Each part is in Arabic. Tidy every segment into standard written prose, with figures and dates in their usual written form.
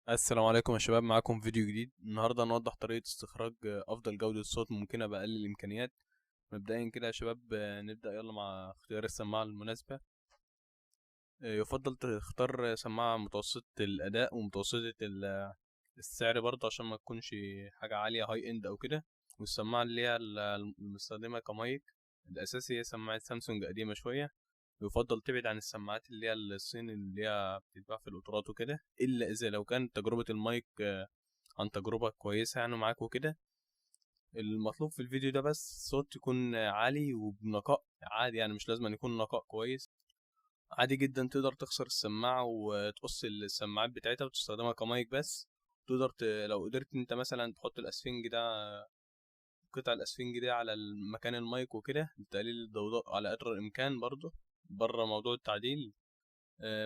السلام عليكم يا شباب، معاكم فيديو جديد. النهارده هنوضح طريقة استخراج افضل جودة صوت ممكنة بأقل الامكانيات. مبدئيا كده يا شباب، نبدأ يلا مع اختيار السماعة المناسبة. يفضل تختار سماعة متوسطة الأداء ومتوسطة السعر برضه، عشان ما تكونش حاجة عالية هاي اند او كده. والسماعة اللي هي المستخدمة كمايك الأساسي هي سماعة سامسونج قديمة شوية. يفضل تبعد عن السماعات اللي هي الصين اللي هي بتتباع في القطارات وكده، إلا إذا لو كانت تجربة المايك عن تجربة كويسة يعني معاك وكده. المطلوب في الفيديو ده بس صوت يكون عالي وبنقاء عادي، يعني مش لازم أن يكون نقاء كويس. عادي جدا تقدر تخسر السماعة وتقص السماعات بتاعتها وتستخدمها كمايك بس. تقدر لو قدرت انت مثلا تحط الاسفنج ده، قطع الاسفنج دي على مكان المايك وكده لتقليل الضوضاء على قدر الامكان برضه، بره موضوع التعديل.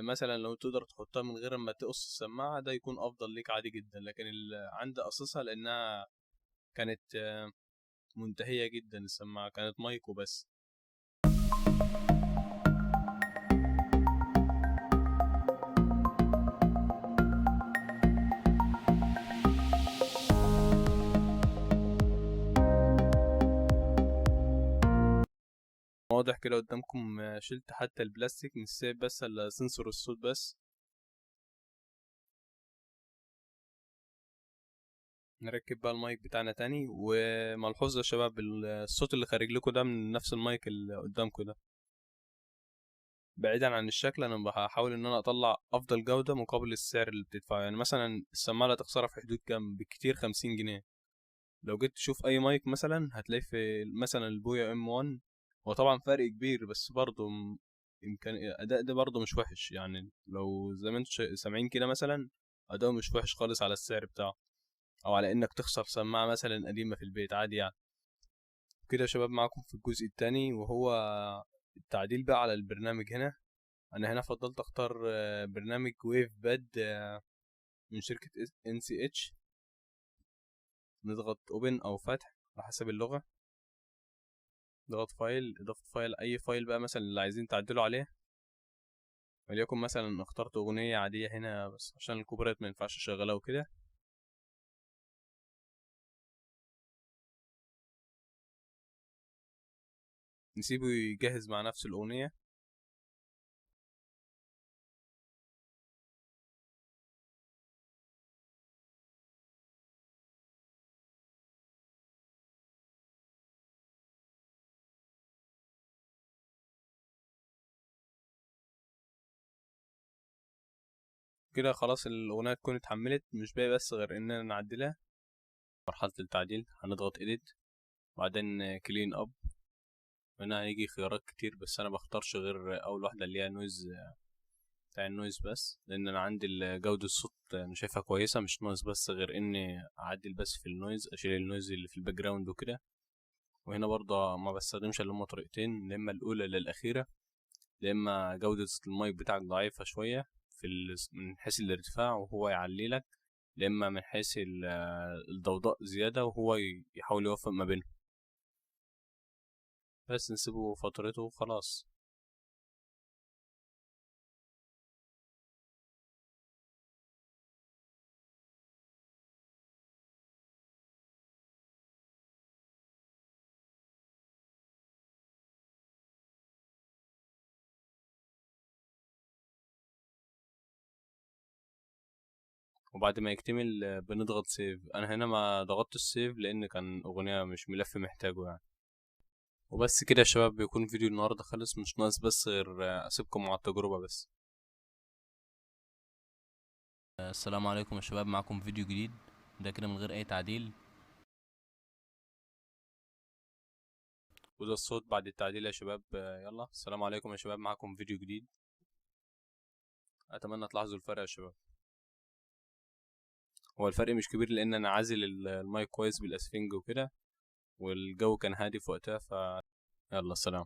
مثلا لو تقدر تحطها من غير ما تقص السماعة ده يكون افضل ليك عادي جدا، لكن عندي قصصها لانها كانت منتهية جدا. السماعة كانت مايك وبس. واضح كده قدامكم، شلت حتى البلاستيك مش سايب بس الا سنسور الصوت بس. نركب بقى المايك بتاعنا تاني، وملحوظة يا شباب، الصوت اللي خارج لكم ده من نفس المايك اللي قدامكم ده. بعيدا عن الشكل، انا بحاول ان انا اطلع افضل جودة مقابل السعر اللي بتدفعه. يعني مثلا السماعة اللي هتخسرها في حدود كام بكتير؟ 50 جنيه. لو جيت تشوف اي مايك مثلا هتلاقي في مثلا البويا ام 1. هو طبعا فرق كبير بس برضه يمكن اداء ده برضه مش وحش، يعني لو زي ما انتم سامعين كده مثلا اداؤه مش وحش خالص على السعر بتاعه، او على انك تخسر سماعة مثلا قديمة في البيت عادي يعني. كده يا شباب معاكم في الجزء الثاني، وهو التعديل بقى على البرنامج هنا. انا هنا فضلت اختار برنامج ويف باد من شركة ان سي اتش. نضغط اوبن او فتح على حسب اللغة. نضغط فايل، اضافة فايل، اي فايل بقى مثلا اللي عايزين تعدلوا عليه. وليكن مثلا اخترت اغنية عادية هنا بس عشان الكوبريت ما ينفعش اشغلها وكده. نسيبه يجهز مع نفس الاغنية. كده خلاص الاغنية تكون اتحملت، مش باقي بس غير اننا نعدلها. مرحلة التعديل هنضغط edit، وبعدين كلين اب. هنا هيجي خيارات كتير بس انا بختارش غير اول واحدة اللي هي نويز، بتاع النويز بس، لان انا عندي جودة الصوت انا شايفها كويسة، مش ناقص بس غير اني اعدل بس في النويز، اشيل النويز اللي في الباك جراوند وكده. وهنا برضه ما بستخدمش الا هما طريقتين، يا اما الاولى للاخيرة، يا اما جودة المايك بتاعك ضعيفة شوية من حيث الارتفاع وهو يعلي لك، يا اما من حيث الضوضاء زيادة وهو يحاول يوفق ما بينهم. بس نسيبه فترته وخلاص. وبعد ما يكتمل بنضغط سيف. انا هنا ما ضغطت السيف لان كان اغنية مش ملف محتاجه يعني. وبس كده يا شباب، بيكون فيديو النهاردة خلص، مش ناقص بس غير اسيبكم مع التجربة بس. السلام عليكم يا شباب، معكم فيديو جديد ده كده من غير اي تعديل. وده الصوت بعد التعديل يا شباب. يلا السلام عليكم يا شباب، معكم فيديو جديد. اتمنى تلاحظوا الفرق يا شباب. هو الفرق مش كبير لان انا عازل المايك كويس بالاسفنج وكده، والجو كان هادي في وقتها. يلا سلام.